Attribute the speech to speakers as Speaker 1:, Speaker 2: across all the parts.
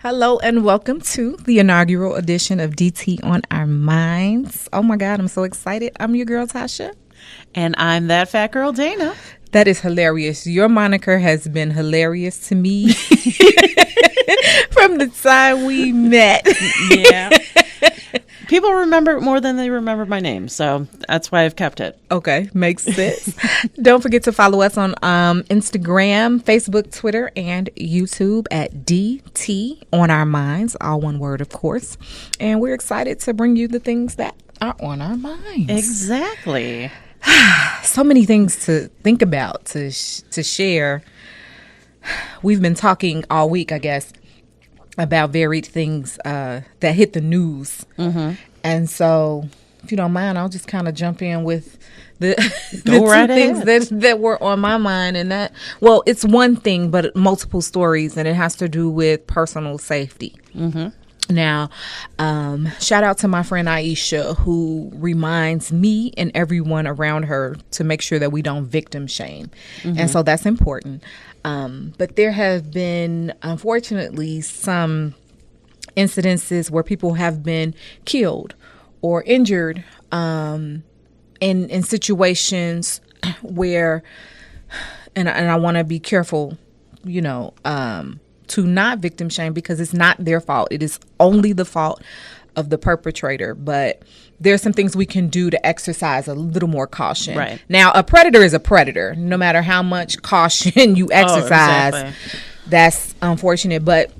Speaker 1: Hello and welcome to the inaugural edition of DT on Our Minds. Oh my God, I'm so excited. I'm your girl, Tasha.
Speaker 2: And I'm that fat girl, Dana.
Speaker 1: That is hilarious. Your moniker has been hilarious to me from the time we met.
Speaker 2: Yeah. People remember it more than they remember my name, so that's why I've kept it.
Speaker 1: Okay, makes sense. Don't forget to follow us on Instagram, Facebook, Twitter, and YouTube at DT on Our Minds, all one word, of course. And we're excited to bring you the things that are on our minds.
Speaker 2: Exactly.
Speaker 1: So many things to think about, to share. We've been talking all week, I guess, about varied things that hit the news. Mm-hmm. And so, if you don't mind, I'll just kind of jump in with the
Speaker 2: right
Speaker 1: two things that were on my mind. And that, well, it's one thing, but multiple stories, and it has to do with personal safety. Mm-hmm. Now, shout out to my friend Aisha, who reminds me and everyone around her to make sure that we don't victim shame. Mm-hmm. And so that's important. But there have been, unfortunately, some incidences where people have been killed or injured in situations where, and I want to be careful, to not victim shame, because it's not their fault. It is only the fault of the perpetrator. But there's some things we can do to exercise a little more caution.
Speaker 2: Right.
Speaker 1: Now, a predator is a predator, no matter how much caution you exercise.
Speaker 2: Exactly.
Speaker 1: That's unfortunate. But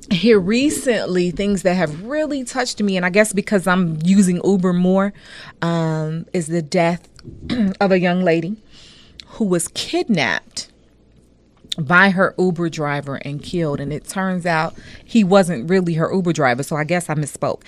Speaker 1: here recently, things that have really touched me, and I guess because I'm using Uber more, is the death of a young lady who was kidnapped by her Uber driver and killed. And it turns out he wasn't really her Uber driver, so I guess I misspoke.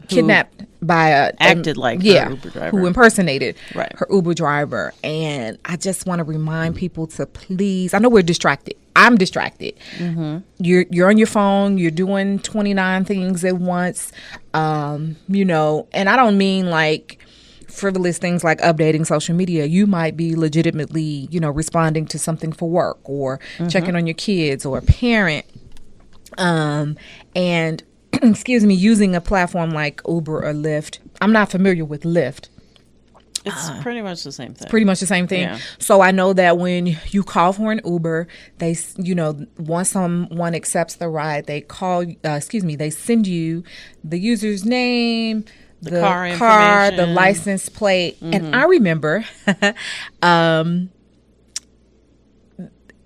Speaker 1: Kidnapped by her Uber driver, who impersonated her Uber driver. And I just want to remind people to please, I know we're distracted. I'm distracted. Mm-hmm. You're on your phone, you're doing 29 things at once, and I don't mean like frivolous things like updating social media. You might be legitimately, responding to something for work or checking on your kids or a parent. And excuse me, using a platform like Uber or Lyft. I'm not familiar with Lyft.
Speaker 2: It's pretty much the same thing.
Speaker 1: It's pretty much the same thing.
Speaker 2: Yeah.
Speaker 1: So I know that when you call for an Uber, they, once someone accepts the ride, they they send you the user's name, the car, the license plate. Mm-hmm. And I remember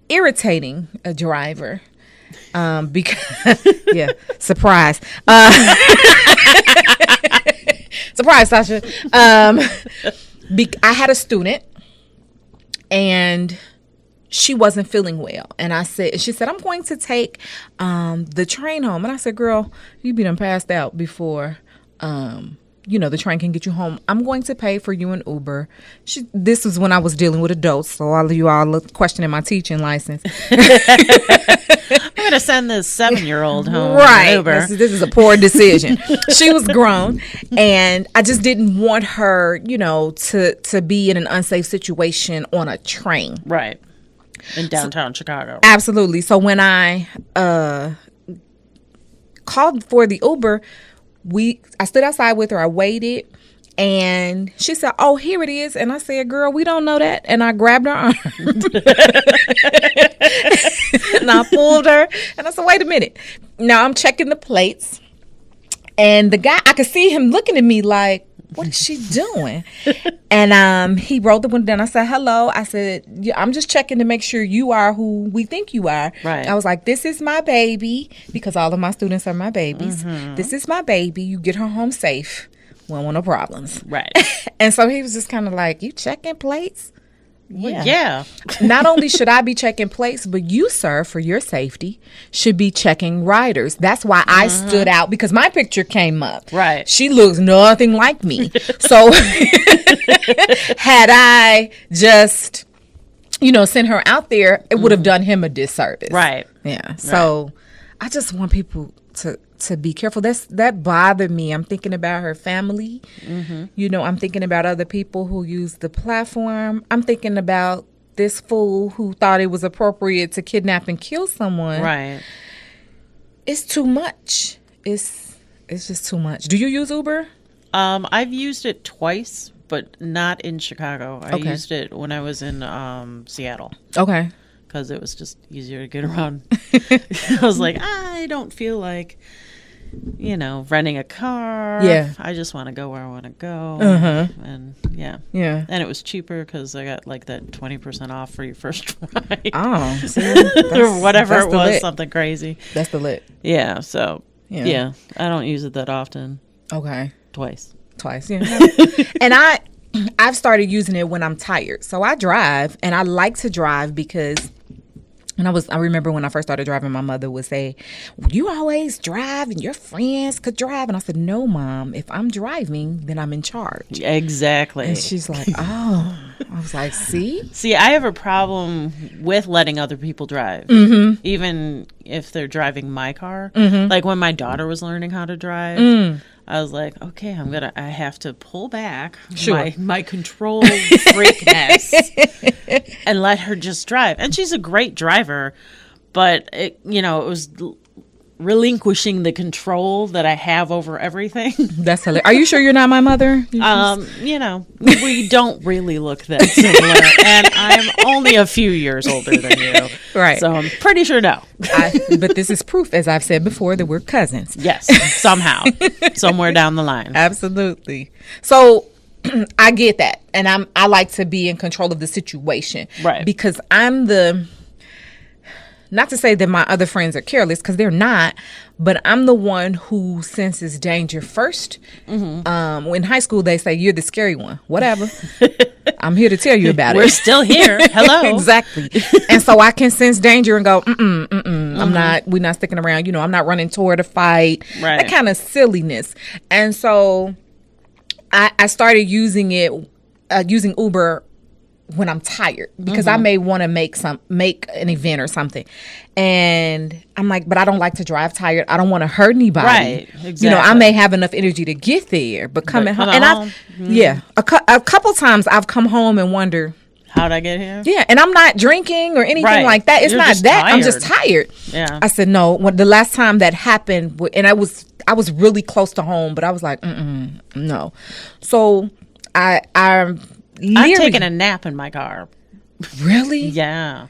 Speaker 1: irritating a driver because, surprise. Surprise, Tasha. I had a student and she wasn't feeling well. And she said, I'm going to take the train home. And I said, girl, you be done passed out before the train can get you home. I'm going to pay for you an Uber. This was when I was dealing with adults, so all of you all look questioning my teaching license.
Speaker 2: I'm going to send this 7-year-old home.
Speaker 1: Right.
Speaker 2: Uber.
Speaker 1: This is a poor decision. She was grown, and I just didn't want her, to be in an unsafe situation on a train.
Speaker 2: Right. In downtown Chicago.
Speaker 1: Absolutely. So when I called for the Uber, I stood outside with her. I waited, and she said, "Oh, here it is." And I said, "Girl, we don't know that." And I grabbed her arm and I pulled her, and I said, "Wait a minute." Now I'm checking the plates, and the guy, I could see him looking at me like, what is she doing? And he rolled the window down. I said, hello. I said, yeah, I'm just checking to make sure you are who we think you are.
Speaker 2: Right.
Speaker 1: I was like, this is my baby, because all of my students are my babies. Mm-hmm. This is my baby. You get her home safe. We don't want no problems.
Speaker 2: Right.
Speaker 1: And so he was just kind of like, you checking plates?
Speaker 2: Yeah.
Speaker 1: Not only should I be checking plates, but you, sir, for your safety, should be checking riders. That's why I stood out, because my picture came up.
Speaker 2: Right.
Speaker 1: She looks nothing like me. So had I just, sent her out there, it would have done him a disservice.
Speaker 2: Right.
Speaker 1: Yeah. So I just want people to be careful. That bothered me. I'm thinking about her family. Mm-hmm. I'm thinking about other people who use the platform. I'm thinking about this fool who thought it was appropriate to kidnap and kill someone.
Speaker 2: Right.
Speaker 1: it's too much. It's just too much. Do you use Uber?
Speaker 2: I've used it twice, but not in Chicago. I
Speaker 1: Okay.
Speaker 2: used it when I was in Seattle
Speaker 1: Okay.
Speaker 2: because it was just easier to get around. I was like, I don't feel like, renting a car.
Speaker 1: Yeah.
Speaker 2: I just want to go where I want to go.
Speaker 1: Uh-huh.
Speaker 2: And yeah.
Speaker 1: Yeah.
Speaker 2: And it was cheaper because I got like that 20% off for your first ride.
Speaker 1: Oh, see,
Speaker 2: or whatever
Speaker 1: that's
Speaker 2: it
Speaker 1: the
Speaker 2: was,
Speaker 1: lit.
Speaker 2: something crazy.
Speaker 1: That's the lit.
Speaker 2: Yeah. So,
Speaker 1: Yeah.
Speaker 2: yeah, I don't use it that often.
Speaker 1: Okay.
Speaker 2: Twice.
Speaker 1: Yeah. And I've started using it when I'm tired. So I drive, and I like to drive because I remember when I first started driving, my mother would say, "You always drive and your friends could drive." And I said, "No, Mom, if I'm driving, then I'm in charge."
Speaker 2: Exactly.
Speaker 1: And she's like, "Oh." I was like, "See?"
Speaker 2: See, I have a problem with letting other people drive, even if they're driving my car. Like when my daughter was learning how to drive, I was like, okay, I have to pull back my control freakness and let her just drive. And she's a great driver, but it was relinquishing the control that I have over everything.
Speaker 1: That's hilarious. Are you sure you're not my mother?
Speaker 2: We don't really look that similar, and I'm only a few years older than you.
Speaker 1: Right.
Speaker 2: So I'm pretty sure no.
Speaker 1: But this is proof, as I've said before, that we're cousins.
Speaker 2: Yes, somehow, somewhere down the line.
Speaker 1: Absolutely. So I get that, and I like to be in control of the situation,
Speaker 2: Right?
Speaker 1: Because not to say that my other friends are careless, because they're not, but I'm the one who senses danger first. In high school, they say, "You're the scary one." Whatever. I'm here to tell you about it.
Speaker 2: We're still here. Hello.
Speaker 1: Exactly. And so I can sense danger and go, we're not sticking around. I'm not running toward a fight.
Speaker 2: Right.
Speaker 1: That kind of silliness. And so I started using Uber when I'm tired, because I may want to make an event or something, and I'm like, but I don't like to drive tired. I don't want to hurt anybody.
Speaker 2: Right. Exactly.
Speaker 1: I may have enough energy to get there, but coming home, and
Speaker 2: home.
Speaker 1: a couple times I've come home and wonder,
Speaker 2: how'd I get here?
Speaker 1: yeah, and I'm not drinking or anything
Speaker 2: Right.
Speaker 1: like that. It's
Speaker 2: You're
Speaker 1: not
Speaker 2: just
Speaker 1: that. I'm
Speaker 2: tired.
Speaker 1: just tired.
Speaker 2: Yeah.
Speaker 1: I said no. When the last time that happened, and I was really close to home, but I was like, no. So I'm
Speaker 2: taking a nap in my car.
Speaker 1: Really?
Speaker 2: Yeah.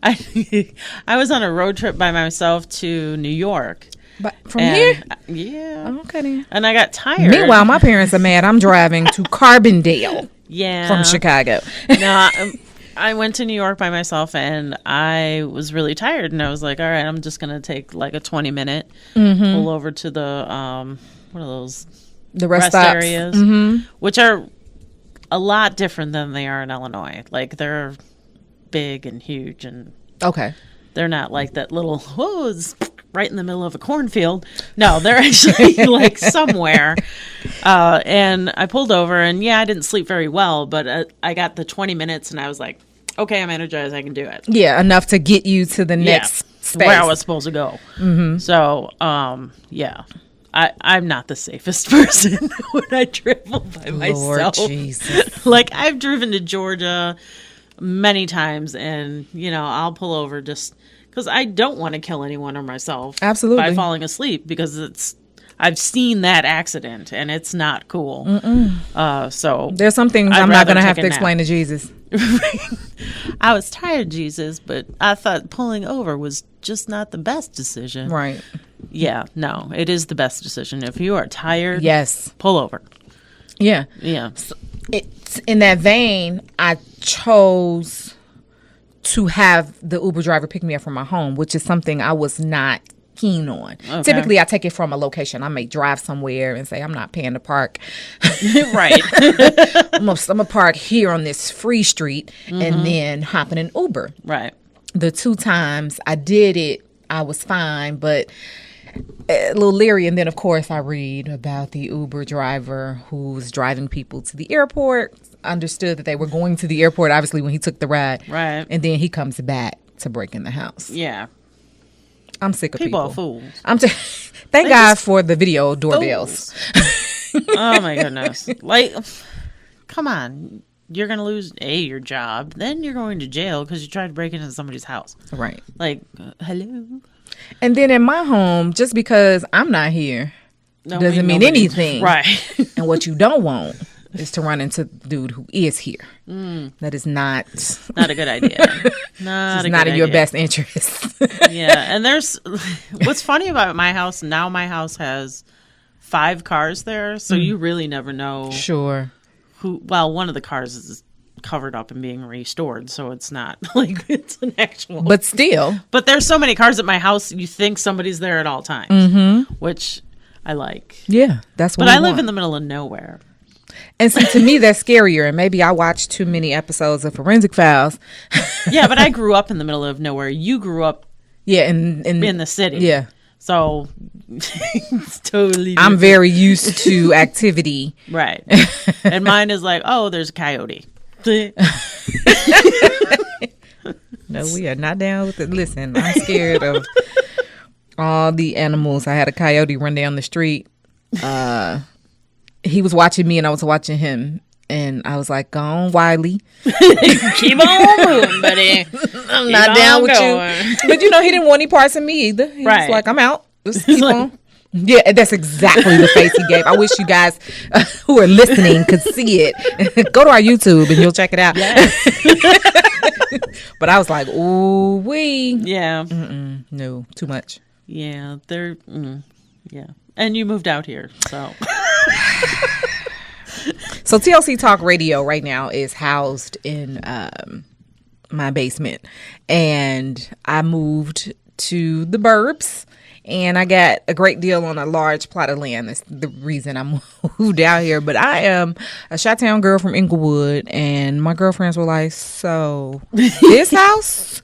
Speaker 2: I was on a road trip by myself to New York.
Speaker 1: But from here?
Speaker 2: Yeah.
Speaker 1: Okay then.
Speaker 2: And I got tired.
Speaker 1: Meanwhile, my parents are mad. I'm driving to Carbondale
Speaker 2: yeah.
Speaker 1: from Chicago.
Speaker 2: No, I went to New York by myself, and I was really tired. And I was like, all right, I'm just going to take like a 20-minute pull over to the, what are those?
Speaker 1: The rest stops.
Speaker 2: areas, which are a lot different than they are in Illinois. Like, they're big and huge, and
Speaker 1: Okay.
Speaker 2: they're not like that little, it's right in the middle of a cornfield. No, they're actually like somewhere. And I pulled over, and I didn't sleep very well, but I got the 20 minutes, and I was like, okay, I'm energized. I can do it.
Speaker 1: Yeah, enough to get you to the next space.
Speaker 2: Where I was supposed to go. So, I'm not the safest person when I travel by myself.
Speaker 1: Lord Jesus.
Speaker 2: Like, I've driven to Georgia many times, and I'll pull over just because I don't want to kill anyone or myself.
Speaker 1: Absolutely.
Speaker 2: By falling asleep, because I've seen that accident, and it's not cool. So
Speaker 1: There's some things I'm not going to have to explain to Jesus.
Speaker 2: I was tired, Jesus, but I thought pulling over was just not the best decision.
Speaker 1: Right.
Speaker 2: Yeah, no, it is the best decision. If you are tired,
Speaker 1: Yes.
Speaker 2: pull over.
Speaker 1: Yeah.
Speaker 2: Yeah.
Speaker 1: It's in that vein, I chose to have the Uber driver pick me up from my home, which is something I was not keen on.
Speaker 2: Okay.
Speaker 1: Typically, I take it from a location. I may drive somewhere and say, I'm not paying to park.
Speaker 2: Right.
Speaker 1: I'm going to park here on this free street and then hop in an Uber.
Speaker 2: Right.
Speaker 1: The 2 times I did it, I was fine, but a little leery. And then, of course, I read about the Uber driver who was driving people to the airport, understood that they were going to the airport, obviously, when he took the ride.
Speaker 2: Right.
Speaker 1: And then he comes back to break in the house.
Speaker 2: Yeah.
Speaker 1: I'm sick of people.
Speaker 2: People are fools.
Speaker 1: Thank God for the video doorbells.
Speaker 2: Oh, my goodness. Like, come on. You're going to lose, your job. Then you're going to jail because you tried to break into somebody's house.
Speaker 1: Right.
Speaker 2: Like, hello?
Speaker 1: And then in my home, just because I'm not here doesn't mean anything.
Speaker 2: Right.
Speaker 1: And what you don't want is to run into the dude who is here. That is not
Speaker 2: a good idea. Not
Speaker 1: in your best interest.
Speaker 2: Yeah. And what's funny about my house now, my house has 5 cars there. So you really never know.
Speaker 1: Sure.
Speaker 2: One of the cars is covered up and being restored, so it's not like it's an actual.
Speaker 1: But still.
Speaker 2: But there's so many cars at my house, you think somebody's there at all times, which I like.
Speaker 1: Yeah, that's what
Speaker 2: But I live in the middle of nowhere.
Speaker 1: And see, to me, that's scarier. And maybe I watched too many episodes of Forensic Files.
Speaker 2: Yeah, but I grew up in the middle of nowhere. You grew up in the city.
Speaker 1: Yeah.
Speaker 2: So it's totally different.
Speaker 1: I'm very used to activity.
Speaker 2: Right. And mine is like, oh, there's a coyote.
Speaker 1: No, we are not down with it. Listen, I'm scared of all the animals. I had a coyote run down the street. He was watching me and I was watching him. And I was like, go on, Wiley.
Speaker 2: Keep on moving, buddy.
Speaker 1: I'm not down with you. But he didn't want any parts of me either. He was like, I'm out. Just keep on. Yeah, that's exactly the face he gave. I wish you guys who are listening could see it. Go to our YouTube and you'll check it out. Yes. But I was like, ooh, wee.
Speaker 2: Yeah.
Speaker 1: No, too much.
Speaker 2: Yeah, yeah. And you moved out here, so.
Speaker 1: So TLC Talk Radio right now is housed in my basement. And I moved to the burbs. And I got a great deal on a large plot of land. That's the reason I moved out here. But I am a Chi-Town girl from Inglewood. And my girlfriends were like, so this house?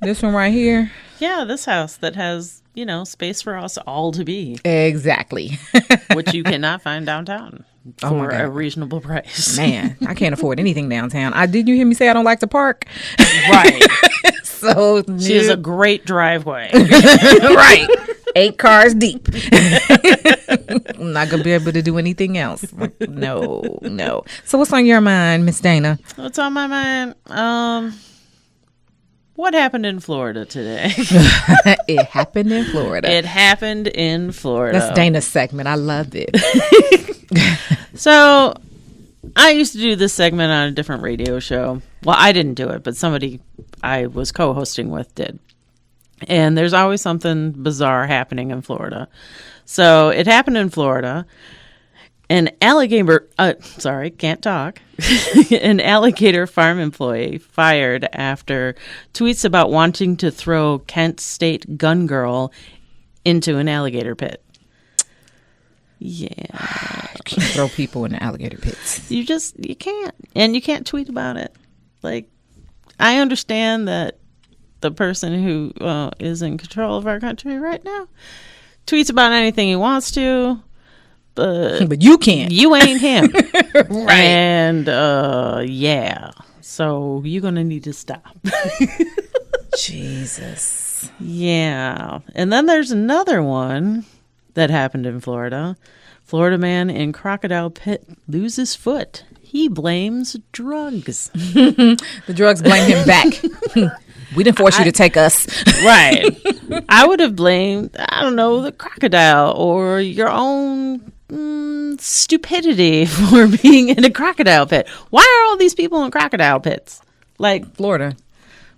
Speaker 1: This one right here?
Speaker 2: Yeah, this house that has, space for us all to be.
Speaker 1: Exactly.
Speaker 2: Which you cannot find downtown for a reasonable price.
Speaker 1: Man, I can't afford anything downtown. Did you hear me say I don't like to park?
Speaker 2: Right.
Speaker 1: So
Speaker 2: she has a great driveway.
Speaker 1: Right. 8 cars deep. I'm not going to be able to do anything else. No. So what's on your mind, Miss Dana?
Speaker 2: What's on my mind? What happened in Florida today?
Speaker 1: It happened in Florida.
Speaker 2: It happened in Florida.
Speaker 1: That's Dana's segment. I loved it.
Speaker 2: So I used to do this segment on a different radio show. Well, I didn't do it, but somebody I was co-hosting with did. And there's always something bizarre happening in Florida. So it happened in Florida. An alligator, can't talk. An alligator farm employee fired after tweets about wanting to throw Kent State gun girl into an alligator pit. Yeah.
Speaker 1: You can't throw people in the alligator pits.
Speaker 2: You can't. And you can't tweet about it. Like, I understand that the person who is in control of our country right now tweets about anything he wants to.
Speaker 1: But you can't.
Speaker 2: You ain't him.
Speaker 1: Right.
Speaker 2: And, yeah. So you're going to need to stop.
Speaker 1: Jesus.
Speaker 2: Yeah. And then there's another one that happened in Florida. Florida man in crocodile pit loses foot. He blames drugs.
Speaker 1: The drugs blame him back. We didn't force you to take us.
Speaker 2: Right. I would have blamed, I don't know, the crocodile or your own stupidity for being in a crocodile pit. Why are all these people in crocodile pits? Like
Speaker 1: Florida.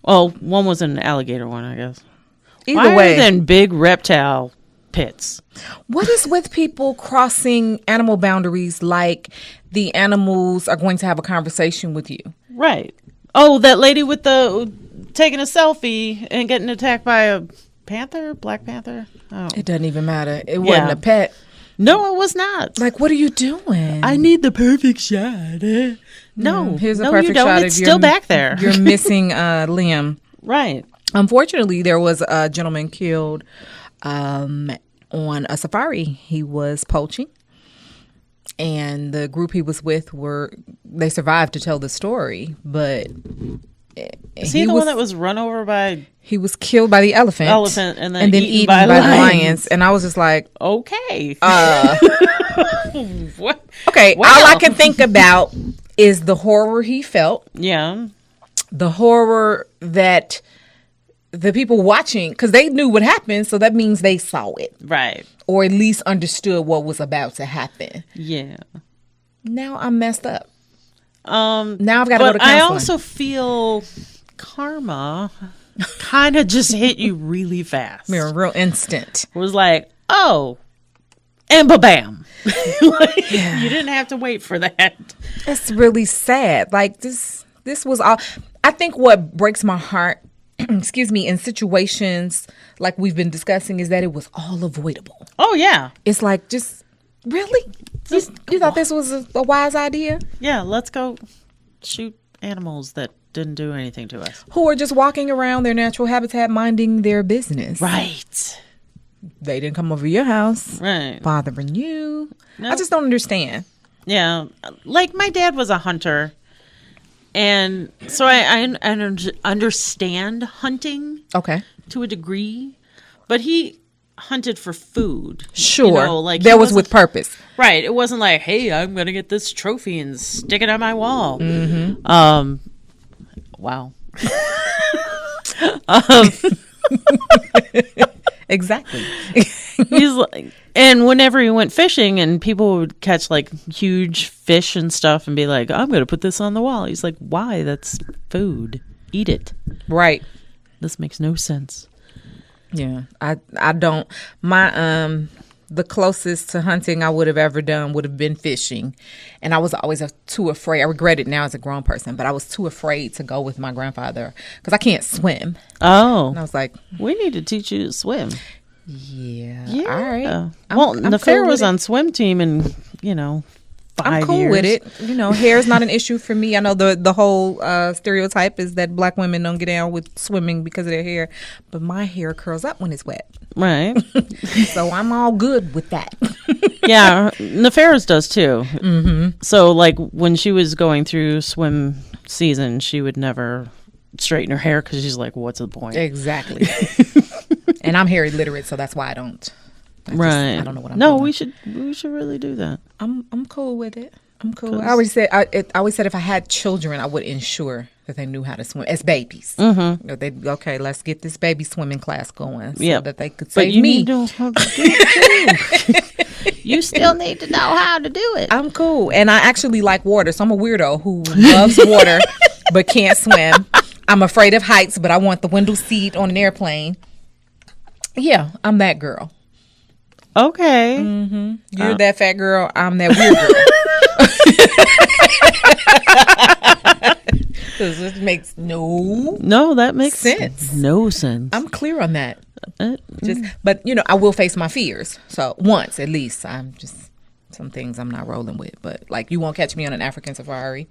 Speaker 2: Well, one was an alligator one, I guess.
Speaker 1: Either way.
Speaker 2: Why are there big reptile pits?
Speaker 1: What is with people crossing animal boundaries like the animals are going to have a conversation with you?
Speaker 2: Right. Oh, that lady with the taking a selfie and getting attacked by a panther, black panther. Oh.
Speaker 1: It doesn't even matter. It wasn't a pet.
Speaker 2: No, it was not.
Speaker 1: Like, what are you doing?
Speaker 2: I need the perfect shot. No,
Speaker 1: here's a
Speaker 2: no,
Speaker 1: perfect
Speaker 2: you don't.
Speaker 1: shot.
Speaker 2: It's still back there.
Speaker 1: You're missing a limb.
Speaker 2: Right.
Speaker 1: Unfortunately, there was a gentleman killed on a safari. He was poaching. And the group he was with they survived to tell the story, but
Speaker 2: is he the one that was run over by?
Speaker 1: He was killed by the elephant
Speaker 2: and then eaten
Speaker 1: by
Speaker 2: lions.
Speaker 1: the lions. And I was just like,
Speaker 2: okay,
Speaker 1: what? Okay, well, all I can think about is the horror he felt.
Speaker 2: Yeah,
Speaker 1: the horror that the people watching, because they knew what happened, so that means they saw it.
Speaker 2: Right.
Speaker 1: Or at least understood what was about to happen.
Speaker 2: Yeah.
Speaker 1: Now I'm messed up. Now I've got to go to counseling.
Speaker 2: I also feel karma kind of just hit you really fast.
Speaker 1: You're real instant.
Speaker 2: It was like, oh, and ba-bam. Like, you didn't have to wait for that.
Speaker 1: It's really sad. Like this was all. I think what breaks my heart, excuse me, in situations like we've been discussing is that it was all avoidable.
Speaker 2: Oh, yeah.
Speaker 1: It's like, just really? You thought this was a wise idea?
Speaker 2: Yeah, let's go shoot animals that didn't do anything to us.
Speaker 1: Who are just walking around their natural habitat minding their business.
Speaker 2: Right.
Speaker 1: They didn't come over your house.
Speaker 2: Right.
Speaker 1: Bothering you.
Speaker 2: Nope.
Speaker 1: I just don't understand.
Speaker 2: Yeah. Like, my dad was a hunter. And so I understand hunting.
Speaker 1: Okay.
Speaker 2: To a degree. But he hunted for food.
Speaker 1: Sure.
Speaker 2: You know, like
Speaker 1: that was with purpose.
Speaker 2: Right. It wasn't like, hey, I'm going to get this trophy and stick it on my wall.
Speaker 1: Mm-hmm.
Speaker 2: Wow.
Speaker 1: Exactly.
Speaker 2: He's like, and whenever he went fishing and people would catch like huge fish and stuff and be like, I'm going to put this on the wall. He's like, why? That's food. Eat it.
Speaker 1: Right.
Speaker 2: This makes no sense.
Speaker 1: Yeah. I don't. My the closest to hunting I would have ever done would have been fishing. And I was always too afraid. I regret it now as a grown person, but I was too afraid to go with my grandfather because I can't swim.
Speaker 2: Oh.
Speaker 1: And I was like,
Speaker 2: we need to teach you to swim.
Speaker 1: Yeah.
Speaker 2: Yeah.
Speaker 1: All right.
Speaker 2: Well, Nefair
Speaker 1: cool
Speaker 2: was on swim team and, 5
Speaker 1: I'm cool
Speaker 2: years.
Speaker 1: with it. Hair is not an issue for me. I know the whole stereotype is that black women don't get down with swimming because of their hair, but my hair curls up when it's wet.
Speaker 2: Right.
Speaker 1: So I'm all good with that.
Speaker 2: Yeah, Nefair's does too. Mm-hmm. So, like, when she was going through swim season, she would never straighten her hair because she's like, what's the point?
Speaker 1: Exactly. And I'm hair illiterate, so that's why I don't.
Speaker 2: I
Speaker 1: don't know what I'm doing.
Speaker 2: we should really do that.
Speaker 1: I'm cool with it. I'm cool. I always said if I had children, I would ensure that they knew how to swim as babies. Mm-hmm. Let's get this baby swimming class going so that they could save me.
Speaker 2: Need to know how to do it too. You still need to know how to do it.
Speaker 1: I'm cool, and I actually like water, so I'm a weirdo who loves water but can't swim. I'm afraid of heights, but I want the window seat on an airplane. Yeah, I'm that girl.
Speaker 2: Okay.
Speaker 1: Mm-hmm. You're that fat girl. I'm that weird girl. This makes
Speaker 2: that makes
Speaker 1: sense.
Speaker 2: No sense.
Speaker 1: I'm clear on that. But I will face my fears. So once at least, some things I'm not rolling with. But like, you won't catch me on an African safari.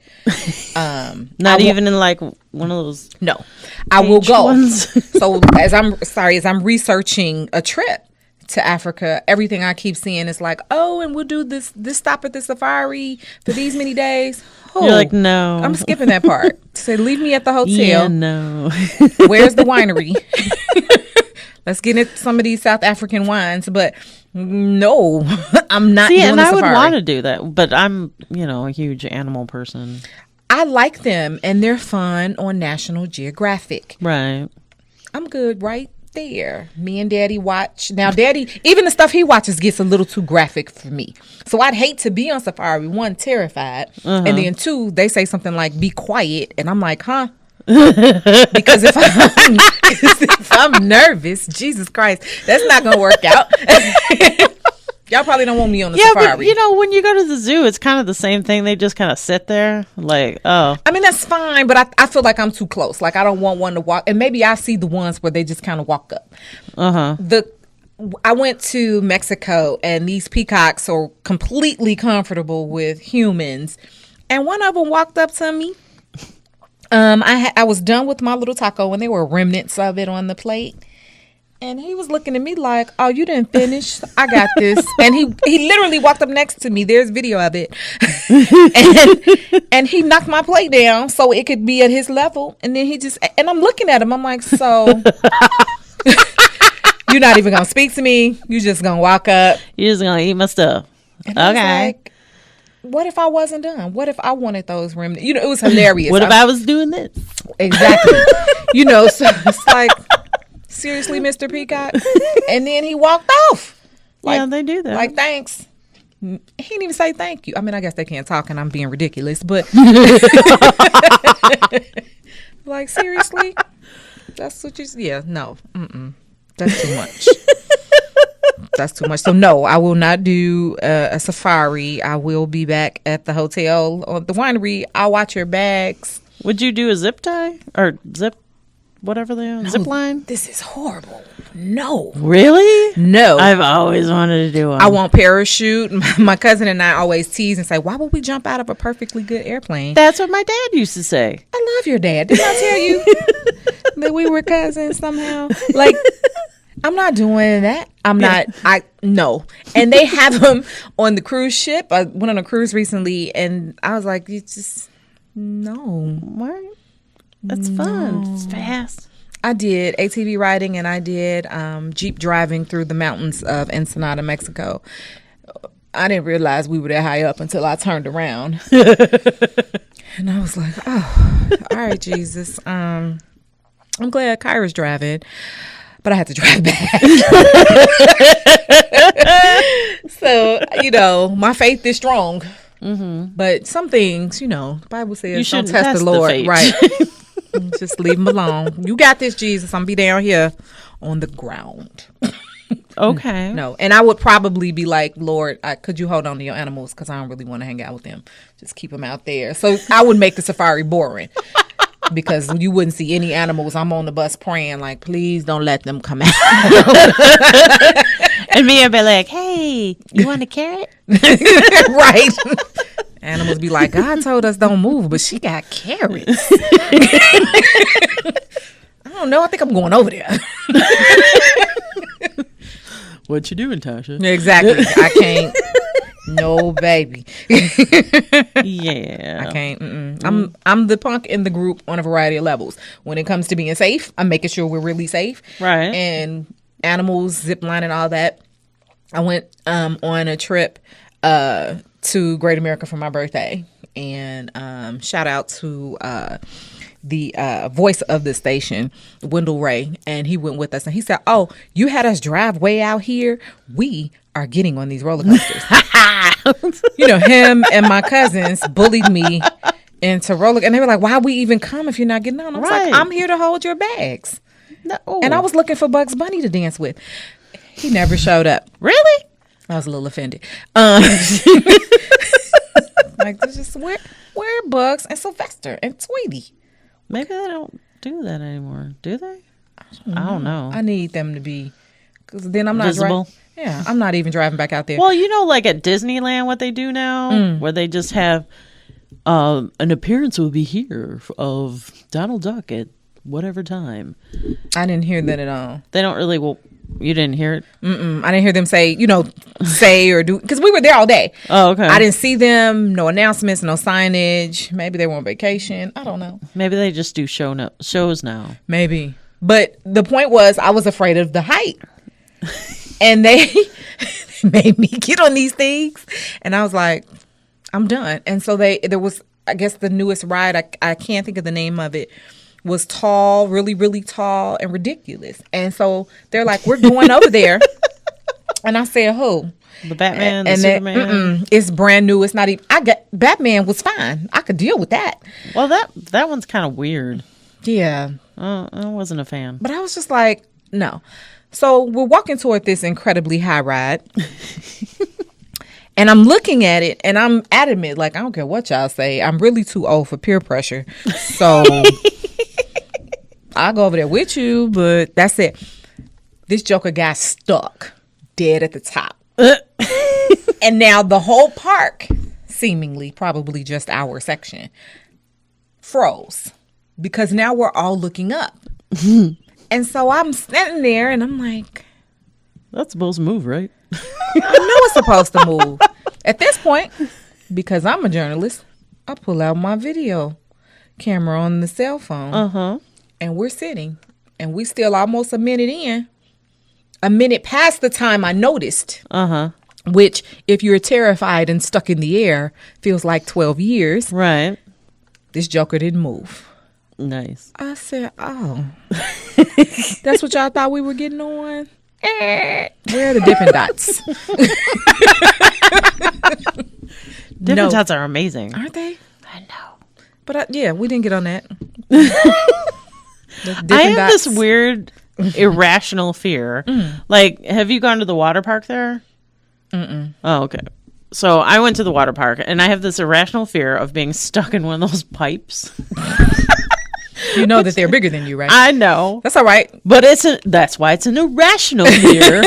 Speaker 2: Not even in like one of those.
Speaker 1: No, I will go.
Speaker 2: Ones.
Speaker 1: So as I'm researching a trip to Africa, everything I keep seeing is like, oh, and we'll do this stop at the safari for these many days. Oh,
Speaker 2: you're like, no,
Speaker 1: I'm skipping that part. Say, leave me at the hotel.
Speaker 2: Yeah, no.
Speaker 1: Where's the winery? Let's get into some of these South African wines, but no, I'm not.
Speaker 2: See,
Speaker 1: doing
Speaker 2: and
Speaker 1: the
Speaker 2: I would
Speaker 1: safari.
Speaker 2: want to do that, but I'm, a huge animal person.
Speaker 1: I like them, and they're fun on National Geographic.
Speaker 2: Right.
Speaker 1: I'm good right there. Me and Daddy watch. Now, Daddy, even the stuff he watches gets a little too graphic for me. So I'd hate to be on safari. One, terrified. And then two, they say something like, be quiet. And I'm like, huh? Because if I'm nervous, Jesus Christ, that's not going to work out. Y'all probably don't want me on the safari.
Speaker 2: But, when you go to the zoo, it's kind of the same thing. They just kind of sit there like, oh.
Speaker 1: I mean, that's fine, but I feel like I'm too close. Like, I don't want one to walk. And maybe I see the ones where they just kind of walk up. I went to Mexico, and these peacocks are completely comfortable with humans. And one of them walked up to me. I was done with my little taco, and there were remnants of it on the plate. And he was looking at me like, oh, you didn't finish? I got this. And he literally walked up next to me. There's video of it. and he knocked my plate down so it could be at his level. And then and I'm looking at him. I'm like, so you're not even going to speak to me? You're just going to walk up?
Speaker 2: You're just going to eat my stuff.
Speaker 1: And I was like, what if I wasn't done? What if I wanted those remnants? It was hilarious.
Speaker 2: What if I was doing this?
Speaker 1: Exactly. So it's like, seriously, Mr. Peacock? And then he walked off.
Speaker 2: Yeah, they do that.
Speaker 1: Like, thanks. He didn't even say thank you. I mean, I guess they can't talk and I'm being ridiculous, but like, seriously? That's what no. That's too much. That's too much. So no, I will not do a safari. I will be back at the hotel or the winery. I'll watch your bags.
Speaker 2: Would you do a zip tie or whatever they are? Zip line?
Speaker 1: This is horrible. No.
Speaker 2: Really?
Speaker 1: No.
Speaker 2: I've always wanted to do one.
Speaker 1: I won't parachute. My cousin and I always tease and say, why would we jump out of a perfectly good airplane?
Speaker 2: That's what my dad used to say.
Speaker 1: I love your dad. Didn't I tell you that we were cousins somehow? Like, I'm not doing that. No. And they have them on the cruise ship. I went on a cruise recently and I was like, no.
Speaker 2: What? That's fun. It's fast.
Speaker 1: I did ATV riding and I did Jeep driving through the mountains of Ensenada, Mexico. I didn't realize we were that high up until I turned around. And I was like, oh, all right, Jesus. I'm glad Kyra's driving, but I had to drive back. So, my faith is strong. Mm-hmm. But some things, the Bible says don't test the Lord. Right. Just leave him alone. You got this, Jesus. I'm be down here on the ground.
Speaker 2: Okay.
Speaker 1: No. And I would probably be like, Lord, could you hold on to your animals? Because I don't really want to hang out with them. Just keep them out there. So I would make the safari boring. Because you wouldn't see any animals. I'm on the bus praying, like, please don't let them come out.
Speaker 2: And me, I'd be like, hey, you want a carrot?
Speaker 1: Right. Animals be like, God told us don't move, but she got carrots. I don't know. I think I'm going over there.
Speaker 2: What you doing, Tasha?
Speaker 1: Exactly. I can't. No, baby.
Speaker 2: Yeah.
Speaker 1: I can't. I'm the punk in the group on a variety of levels. When it comes to being safe, I'm making sure we're really safe.
Speaker 2: Right.
Speaker 1: And animals, zip line and all that. I went on a trip to Great America for my birthday. And shout out to the voice of the station, Wendell Ray. And he went with us. And he said, oh, you had us drive way out here? We are getting on these roller coasters. Him and my cousins bullied me into roller. And they were like, why we even come if you're not getting on? I was like, I'm here to hold your bags. No. And I was looking for Bugs Bunny to dance with. He never showed up.
Speaker 2: Really?
Speaker 1: I was a little offended. Like, just where Bugs and Sylvester and Tweety?
Speaker 2: Maybe they don't do that anymore. Do they? I don't know.
Speaker 1: I need them to be, because then I'm not
Speaker 2: visible.
Speaker 1: Yeah, I'm not even driving back out there.
Speaker 2: Well, like at Disneyland, what they do now, where they just have an appearance will be here of Donald Duck at whatever time.
Speaker 1: I didn't hear that at all.
Speaker 2: They don't really. Well, you didn't hear it?
Speaker 1: I didn't hear them say, say or do, because we were there all day.
Speaker 2: Oh, okay.
Speaker 1: I didn't see them. No announcements, no signage. Maybe they were on vacation. I don't know.
Speaker 2: Maybe they just do shows now.
Speaker 1: Maybe. But the point was, I was afraid of the height. And they made me get on these things. And I was like, I'm done. And so there was, I guess, the newest ride. I can't think of the name of it. Was tall, really, really tall and ridiculous. And so they're like, we're going over there. And I said, who?
Speaker 2: The Batman, the Superman?
Speaker 1: It's brand new. It's not even, Batman was fine. I could deal with that.
Speaker 2: Well, that one's kind of weird.
Speaker 1: Yeah.
Speaker 2: I wasn't a fan.
Speaker 1: But I was just like, no. So we're walking toward this incredibly high ride. And I'm looking at it and I'm adamant, like, I don't care what y'all say. I'm really too old for peer pressure. So I'll go over there with you, but that's it. This joker got stuck dead at the top. And now the whole park, seemingly, probably just our section, froze. Because now we're all looking up. And so I'm standing there and I'm like,
Speaker 2: that's supposed to move, right?
Speaker 1: I know it's supposed to move. At this point, because I'm a journalist, I pull out my video camera on the cell phone. And we're sitting. And we still almost a minute past the time I noticed. Which, if you're terrified and stuck in the air, feels like 12 years.
Speaker 2: Right.
Speaker 1: This joker didn't move.
Speaker 2: Nice.
Speaker 1: I said, oh. That's what y'all thought we were getting on? Where are the Dippin' Dots?
Speaker 2: Dippin' Dots are amazing.
Speaker 1: Aren't they?
Speaker 2: I know.
Speaker 1: But yeah, we didn't get on that.
Speaker 2: I have this weird irrational fear. Like, have you gone to the water park there?
Speaker 1: Mm-mm.
Speaker 2: Oh, okay. So I went to the water park, and I have this irrational fear of being stuck in one of those pipes.
Speaker 1: You know that they're bigger than you, right?
Speaker 2: I know.
Speaker 1: That's all right.
Speaker 2: But that's why it's an irrational fear.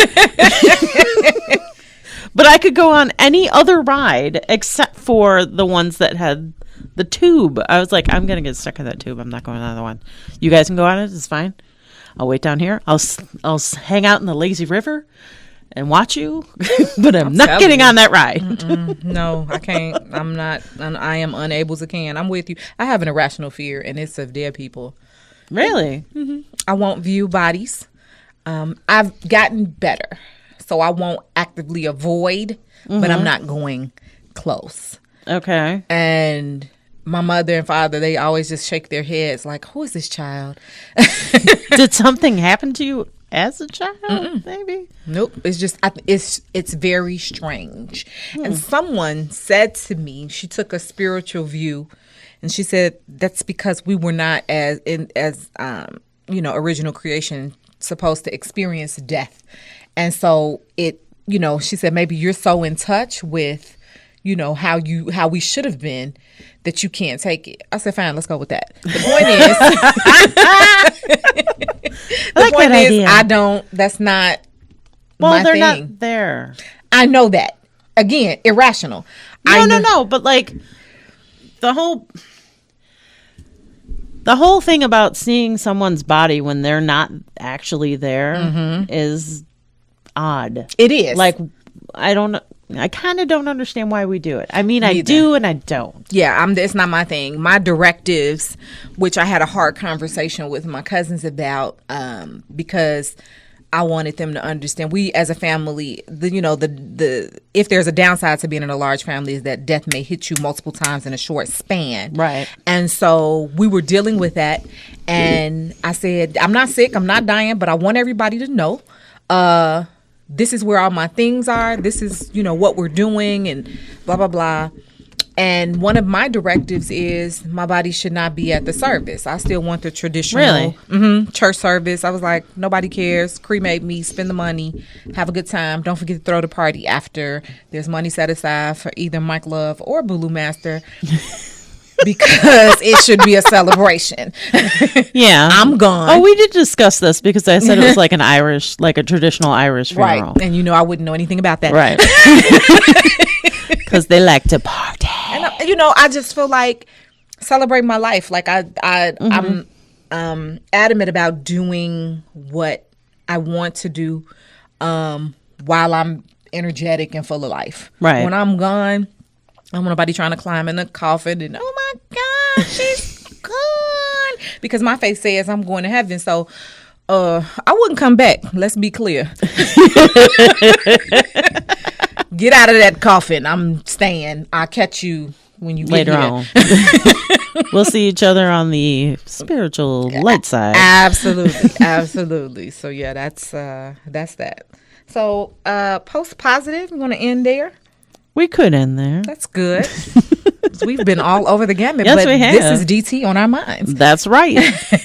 Speaker 2: But I could go on any other ride except for the ones that had the tube. I was like, I'm going to get stuck in that tube. I'm not going on the other one. You guys can go on it. It's fine. I'll wait down here. I'll hang out in the lazy river and watch you. But I'm not getting on that ride.
Speaker 1: No, I can't. I'm not. I am unable to can. I'm with you. I have an irrational fear, and it's of dead people.
Speaker 2: Really?
Speaker 1: Mm-hmm. I won't view bodies. I've gotten better. So I won't actively avoid, but I'm not going close.
Speaker 2: Okay.
Speaker 1: And my mother and father, they always just shake their heads like, who is this child?
Speaker 2: Did something happen to you as a child? Maybe?
Speaker 1: Nope. It's just, it's very strange. And someone said to me, she took a spiritual view, and she said that's because we were not as original creation supposed to experience death. And so she said, maybe you're so in touch with, how we should have been that you can't take it. I said, fine, let's go with that. The point is, I don't, that's not my thing.
Speaker 2: They're not there.
Speaker 1: I know that. Again, irrational.
Speaker 2: No. But like the whole thing about seeing someone's body when they're not actually there is odd.
Speaker 1: It is.
Speaker 2: Like, I kind of don't understand why we do it. I mean, I do and I don't.
Speaker 1: Yeah, it's not my thing. My directives, which I had a hard conversation with my cousins about, because I wanted them to understand. We, as a family, if there's a downside to being in a large family, is that death may hit you multiple times in a short span.
Speaker 2: Right.
Speaker 1: And so we were dealing with that, and I said, I'm not sick, I'm not dying, but I want everybody to know, this is where all my things are. This is, what we're doing and blah, blah, blah. And one of my directives is my body should not be at the service. I still want the traditional church service. I was like, nobody cares. Cremate me, spend the money, have a good time. Don't forget to throw the party after. There's money set aside for either Mike Love or Bulu Master. Because it should be a celebration.
Speaker 2: Yeah.
Speaker 1: I'm gone.
Speaker 2: Oh, we did discuss this because I said it was like a traditional Irish funeral.
Speaker 1: Right. And I wouldn't know anything about that.
Speaker 2: Right. Because they like to party.
Speaker 1: And I just feel like celebrate my life. Like I'm adamant about doing what I want to do while I'm energetic and full of life.
Speaker 2: Right.
Speaker 1: When I'm gone, I don't want nobody trying to climb in the coffin and, oh my God, she's gone. Because my faith says I'm going to heaven. So I wouldn't come back. Let's be clear. Get out of that coffin. I'm staying. I'll catch you when you get
Speaker 2: later
Speaker 1: here.
Speaker 2: on. We'll see each other on the spiritual light side.
Speaker 1: Absolutely. So yeah, that's that. So post positive. You want to end there?
Speaker 2: We could end there.
Speaker 1: That's good. We've been all over the gamut,
Speaker 2: yes,
Speaker 1: but
Speaker 2: we have.
Speaker 1: This is DT on our minds.
Speaker 2: That's right.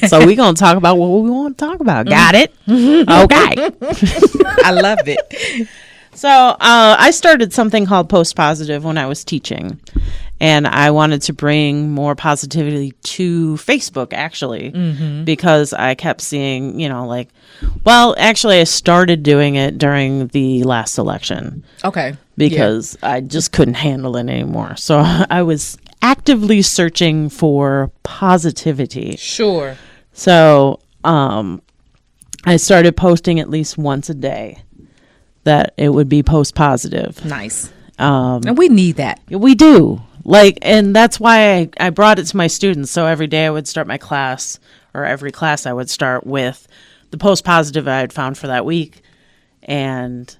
Speaker 2: So we're going to talk about what we want to talk about. Got it? Okay.
Speaker 1: I love it.
Speaker 2: So I started something called Post Positive when I was teaching. And I wanted to bring more positivity to Facebook, actually, because I kept seeing, actually, I started doing it during the last election.
Speaker 1: Okay.
Speaker 2: Because I just couldn't handle it anymore. So I was actively searching for positivity.
Speaker 1: Sure.
Speaker 2: So I started posting at least once a day that it would be post positive.
Speaker 1: Nice. And we need that.
Speaker 2: We do. And that's why I brought it to my students. So every day I would start my class, or every class I would start with the post positive I had found for that week. And,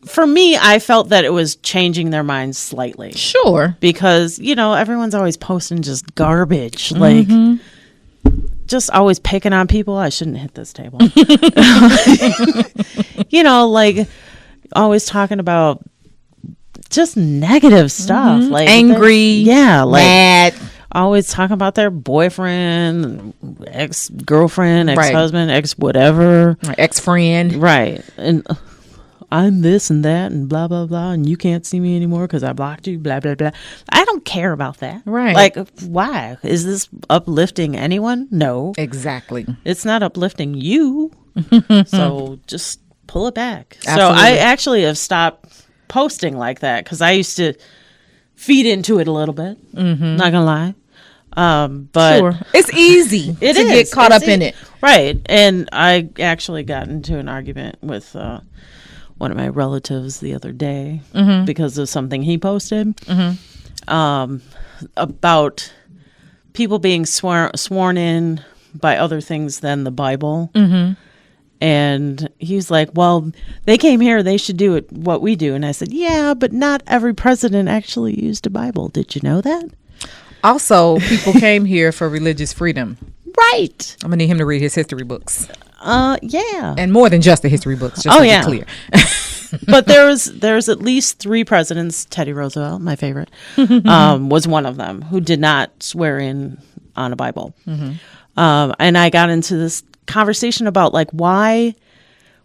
Speaker 2: for me, I felt that it was changing their minds slightly.
Speaker 1: Sure.
Speaker 2: Because, everyone's always posting just garbage. just always picking on people. I shouldn't hit this table. You know, like always talking about just negative stuff, like
Speaker 1: angry,
Speaker 2: like
Speaker 1: mad.
Speaker 2: Always talking about their boyfriend, ex-girlfriend, ex-husband, ex-whatever.
Speaker 1: Ex-friend.
Speaker 2: Right. And I'm this and that and blah, blah, blah. And you can't see me anymore because I blocked you, blah, blah, blah. I don't care about that.
Speaker 1: Right.
Speaker 2: Like, why? Is this uplifting anyone? No.
Speaker 1: Exactly.
Speaker 2: It's not uplifting you. So just pull it back.
Speaker 1: Absolutely.
Speaker 2: So I actually have stopped posting like that because I used to feed into it a little bit. Not going to lie. But
Speaker 1: sure. It's easy to get caught up in it.
Speaker 2: Right. And I actually got into an argument with one of my relatives the other day because of something he posted about people being sworn in by other things than the Bible. And he's like, well, they came here, they should do it what we do. And I said, yeah, but not every president actually used a Bible. Did you know that?
Speaker 1: Also, people came here for religious freedom.
Speaker 2: Right.
Speaker 1: I'm going to need him to read his history books.
Speaker 2: Yeah.
Speaker 1: And more than just the history books, just to be clear.
Speaker 2: But there's at least 3 presidents. Teddy Roosevelt, my favorite, was one of them who did not swear in on a Bible. And I got into this conversation about like why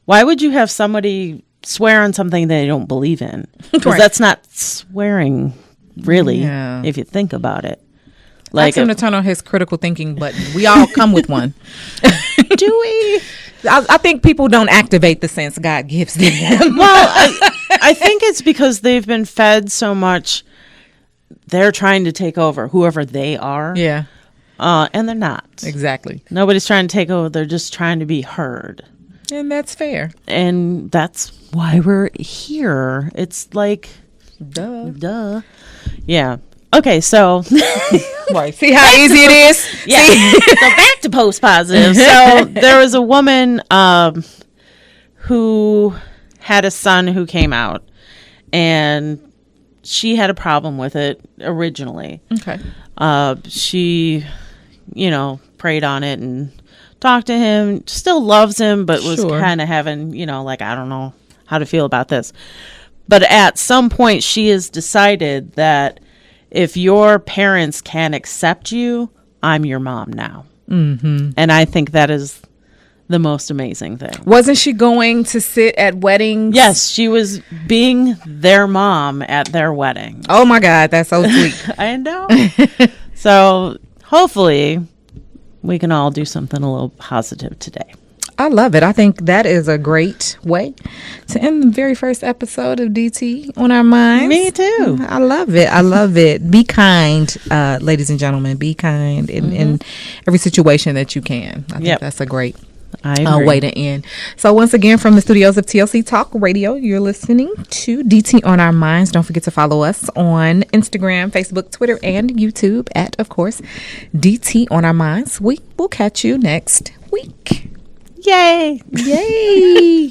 Speaker 2: would you have somebody swear on something they don't believe in? Because that's not swearing, really, if you think about it.
Speaker 1: Like, ask him to turn on his critical thinking button. We all come with one.
Speaker 2: Do we?
Speaker 1: I think people don't activate the sense God gives them.
Speaker 2: Well, I think it's because they've been fed so much. They're trying to take over whoever they are.
Speaker 1: Yeah.
Speaker 2: And they're not.
Speaker 1: Exactly.
Speaker 2: Nobody's trying to take over. They're just trying to be heard.
Speaker 1: And that's fair.
Speaker 2: And that's why we're here. It's like, duh. Yeah. Okay, so.
Speaker 1: Right. See how easy it is?
Speaker 2: Yeah. So back to post positive. So there was a woman who had a son who came out, and she had a problem with it originally.
Speaker 1: Okay.
Speaker 2: She, prayed on it and talked to him, still loves him, but was kind of having, like, I don't know how to feel about this. But at some point, she has decided that if your parents can accept you, I'm your mom now. And I think that is the most amazing thing.
Speaker 1: Wasn't she going to sit at weddings?
Speaker 2: Yes, she was being their mom at their wedding.
Speaker 1: Oh my God, that's so sweet.
Speaker 2: I know. So hopefully we can all do something a little positive today.
Speaker 1: I love it. I think that is a great way to end the very first episode of DT on Our Minds.
Speaker 2: Me too.
Speaker 1: I love it. I love it. Be kind, ladies and gentlemen. Be kind in every situation that you can. I think that's a great way to end. So once again, from the studios of TLC Talk Radio, you're listening to DT on Our Minds. Don't forget to follow us on Instagram, Facebook, Twitter, and YouTube at, of course, DT on Our Minds. We will catch you next week.
Speaker 2: Yay!
Speaker 1: Yay!